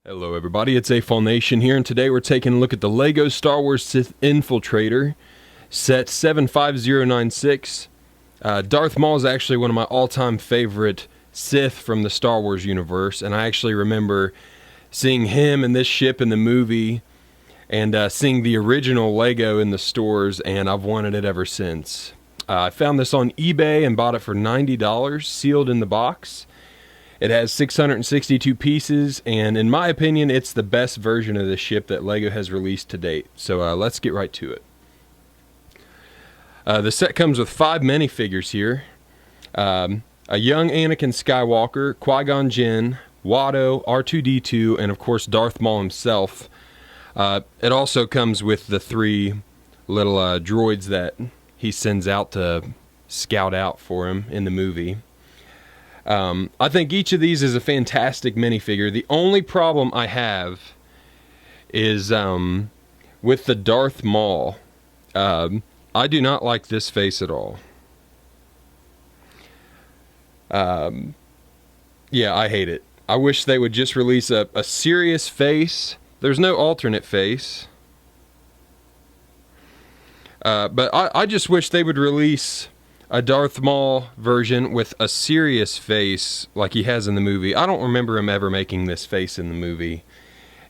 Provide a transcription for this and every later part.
Hello everybody, it's AFall Nation here, and today we're taking a look at the LEGO Star Wars Sith Infiltrator, set 75096. Darth Maul is actually one of my all-time favorite Sith from the Star Wars universe, and I actually remember seeing him and this ship in the movie, and seeing the original LEGO in the stores, and I've wanted it ever since. I found this on eBay and bought it for $90, sealed in the box. It has 662 pieces, and in my opinion, it's the best version of the ship that LEGO has released to date. So let's get right to it. The set comes with 5 minifigures here. A young Anakin Skywalker, Qui-Gon Jinn, Watto, R2-D2, and of course Darth Maul himself. It also comes with the 3 little droids that he sends out to scout out for him in the movie. I think each of these is a fantastic minifigure. The only problem I have is with the Darth Maul. I do not like this face at all. Yeah, I hate it. I wish they would just release a serious face. There's no alternate face. But I just wish they would release a Darth Maul version with a serious face like he has in the movie. I don't remember him ever making this face in the movie,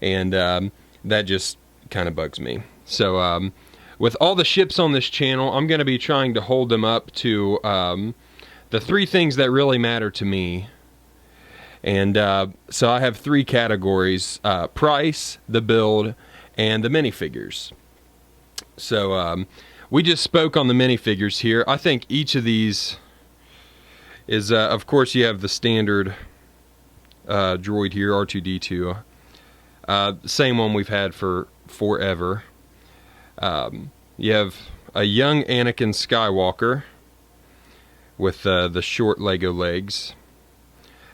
and that just kind of bugs me. So with all the ships on this channel, I'm going to be trying to hold them up to the 3 things that really matter to me. And so I have 3 categories: price, the build, and the minifigures. So we just spoke on the minifigures here. I think each of these is, of course, you have the standard droid here, R2-D2. Same one we've had for forever. You have a young Anakin Skywalker with the short Lego legs.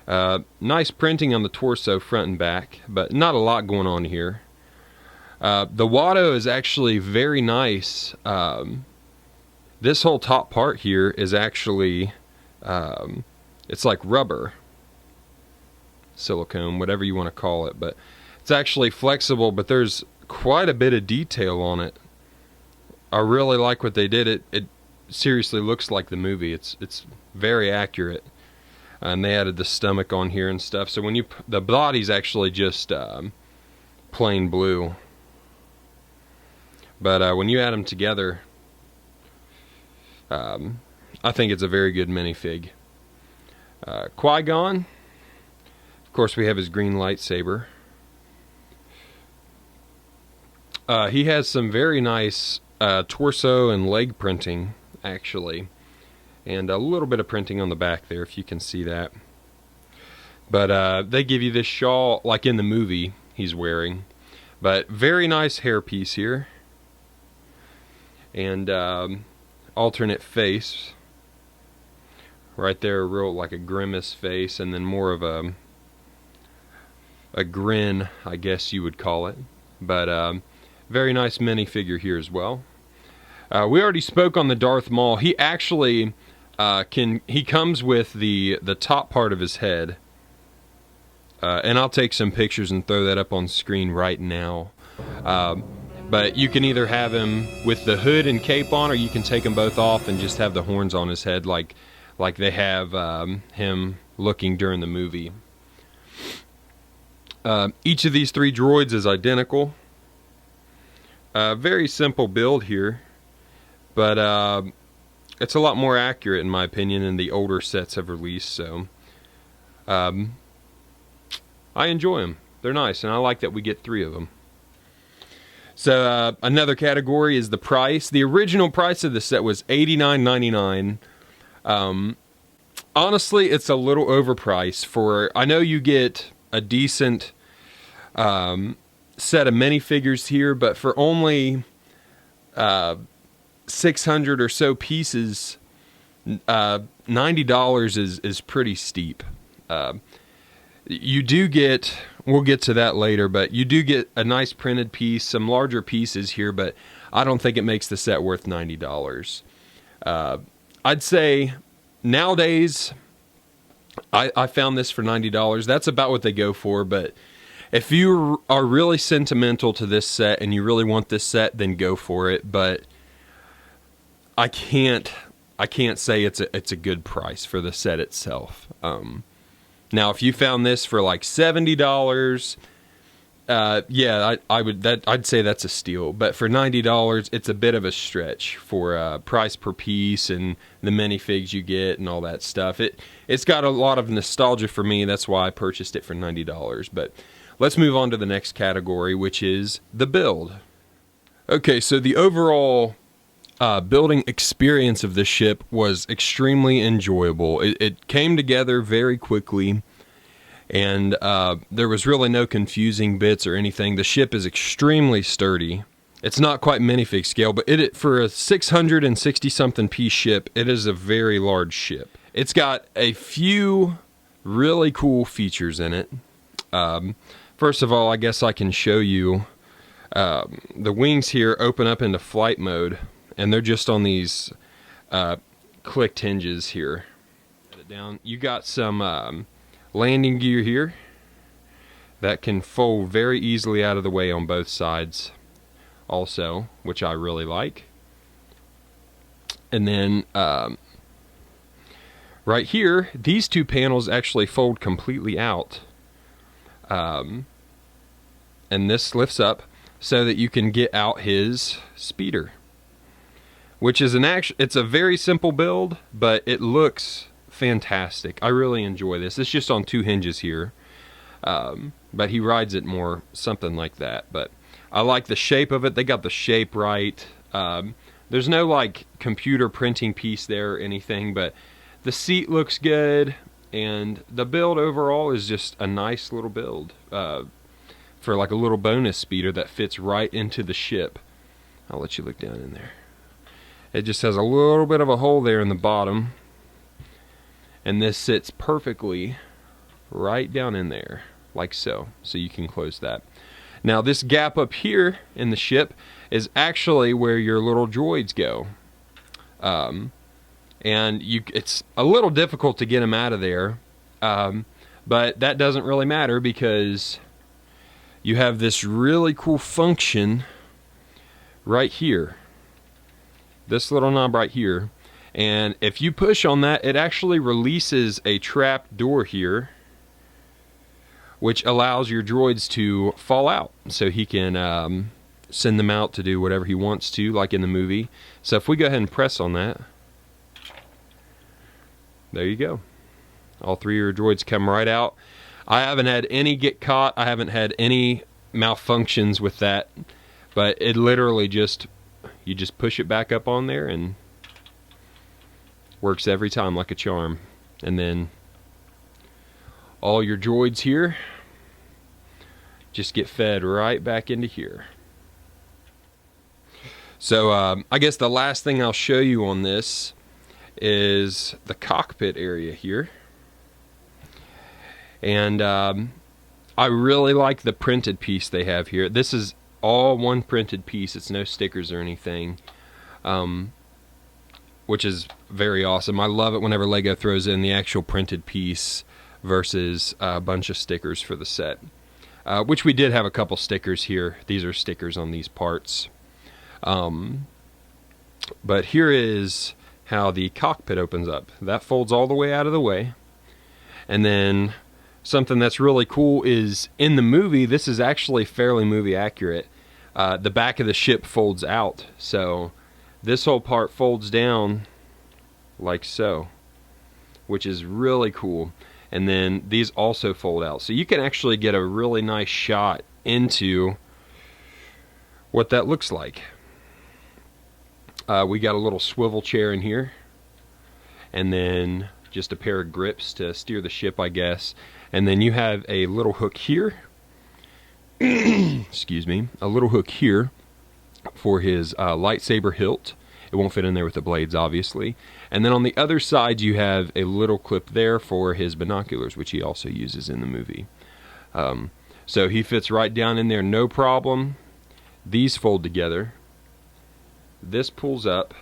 Nice printing on the torso, front and back, but not a lot going on here. The Watto is actually very nice. This whole top part here is actually, it's like rubber, silicone, whatever you want to call it, but it's actually flexible, but there's quite a bit of detail on it. I really like what they did. It seriously looks like the movie. It's very accurate. And they added the stomach on here and stuff, so when you, the body's actually just plain blue. But when you add them together, I think it's a very good minifig. Qui-Gon, of course, we have his green lightsaber. He has some very nice torso and leg printing, actually. And a little bit of printing on the back there, if you can see that. But they give you this shawl, like in the movie he's wearing. But very nice hairpiece here. And alternate face right there, real like a grimace face, and then more of a grin, I guess you would call it. But very nice minifigure here as well. We already spoke on the Darth Maul. He actually he comes with the top part of his head, and I'll take some pictures and throw that up on screen right now. But you can either have him with the hood and cape on, or you can take them both off and just have the horns on his head like they have him looking during the movie. Each of these 3 droids is identical. Very simple build here, but it's a lot more accurate in my opinion than the older sets have released, so I enjoy them. They're nice, and I like that we get 3 of them. So another category is the price. The original price of the set was $89.99. Honestly, it's a little overpriced for. I know you get a decent set of minifigures here, but for only 600 or so pieces, $90 is pretty steep. You do get, we'll get to that later, but you do get a nice printed piece, some larger pieces here, but I don't think it makes the set worth $90. I'd say nowadays, I found this for $90. That's about what they go for, but if you are really sentimental to this set and you really want this set, then go for it. But I can't say it's a good price for the set itself. Now, if you found this for like $70, yeah, I'd say that's a steal. But for $90, it's a bit of a stretch for price per piece and the minifigs you get and all that stuff. It's got a lot of nostalgia for me. That's why I purchased it for $90. But let's move on to the next category, which is the build. Okay, so the overall building experience of this ship was extremely enjoyable. It came together very quickly, and there was really no confusing bits or anything. The ship is extremely sturdy. It's not quite minifig scale, but for a 660 something piece ship, it is a very large ship. It's got a few really cool features in it. First of all, I guess I can show you the wings here open up into flight mode, and they're just on these clicked hinges here. Down, you got some landing gear here that can fold very easily out of the way on both sides also, which I really like. And then right here, these two panels actually fold completely out, and this lifts up so that you can get out his speeder, which is it's a very simple build, but it looks fantastic. I really enjoy this. It's just on two hinges here, but he rides it more something like that. But I like the shape of it. They got the shape right. There's no like computer printing piece there or anything, but the seat looks good, and the build overall is just a nice little build for like a little bonus speeder that fits right into the ship. I'll let you look down in there. It just has a little bit of a hole there in the bottom, and this sits perfectly right down in there, like so. So you can close that. Now this gap up here in the ship is actually where your little droids go. And it's a little difficult to get them out of there, but that doesn't really matter because you have this really cool function right here. This little knob right here, and if you push on that, it actually releases a trap door here, which allows your droids to fall out, so he can send them out to do whatever he wants to, like in the movie. So if we go ahead and press on that, there you go. All three of your droids come right out. I haven't had any get caught. I haven't had any malfunctions with that, but it literally you just push it back up on there and works every time like a charm. And then all your droids here just get fed right back into here. So I guess the last thing I'll show you on this is the cockpit area here. And I really like the printed piece they have here. This is all one printed piece. It's no stickers or anything, which is very awesome. I love it whenever Lego throws in the actual printed piece versus a bunch of stickers for the set, which we did have a couple stickers here. These are stickers on these parts. But here is how the cockpit opens up. That folds all the way out of the way, and then something that's really cool is in the movie, this is actually fairly movie accurate. The back of the ship folds out, so this whole part folds down like so, which is really cool. And then these also fold out, so you can actually get a really nice shot into what that looks like. We got a little swivel chair in here, and then just a pair of grips to steer the ship, I guess. And then you have a little hook here. Excuse me, a little hook here for his lightsaber hilt. It won't fit in there with the blades, obviously. And then on the other side, you have a little clip there for his binoculars, which he also uses in the movie. So he fits right down in there, no problem. These fold together. This pulls up,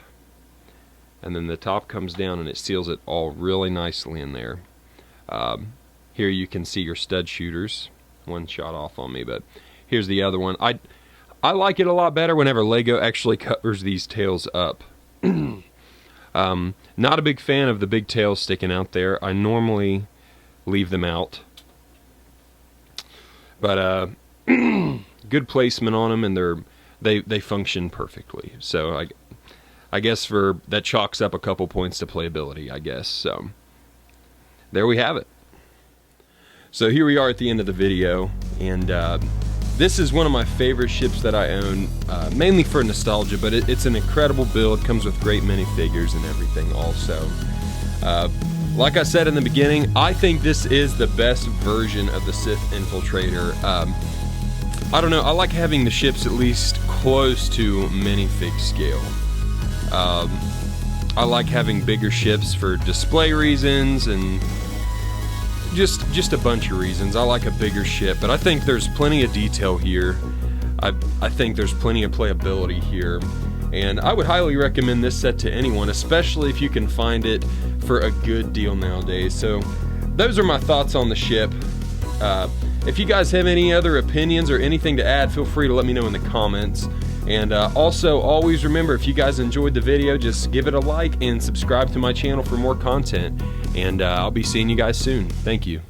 and then the top comes down, and it seals it all really nicely in there. Here you can see your stud shooters one shot off on me, but here's the other one. I like it a lot better whenever Lego actually covers these tails up. Not a big fan of the big tails sticking out there. I normally leave them out. But good placement on them, and they function perfectly. So I guess that chalks up a couple points to playability, I guess. So there we have it. So here we are at the end of the video, and this is one of my favorite ships that I own, mainly for nostalgia, but it's an incredible build, comes with great minifigures and everything also. Like I said in the beginning, I think this is the best version of the Sith Infiltrator. I don't know, I like having the ships at least close to minifig scale. I like having bigger ships for display reasons and just a bunch of reasons. I like a bigger ship, but I think there's plenty of detail here. I think there's plenty of playability here, and I would highly recommend this set to anyone, especially if you can find it for a good deal nowadays. So those are my thoughts on the ship. If you guys have any other opinions or anything to add, feel free to let me know in the comments. And also, always remember, if you guys enjoyed the video, just give it a like and subscribe to my channel for more content. And I'll be seeing you guys soon. Thank you.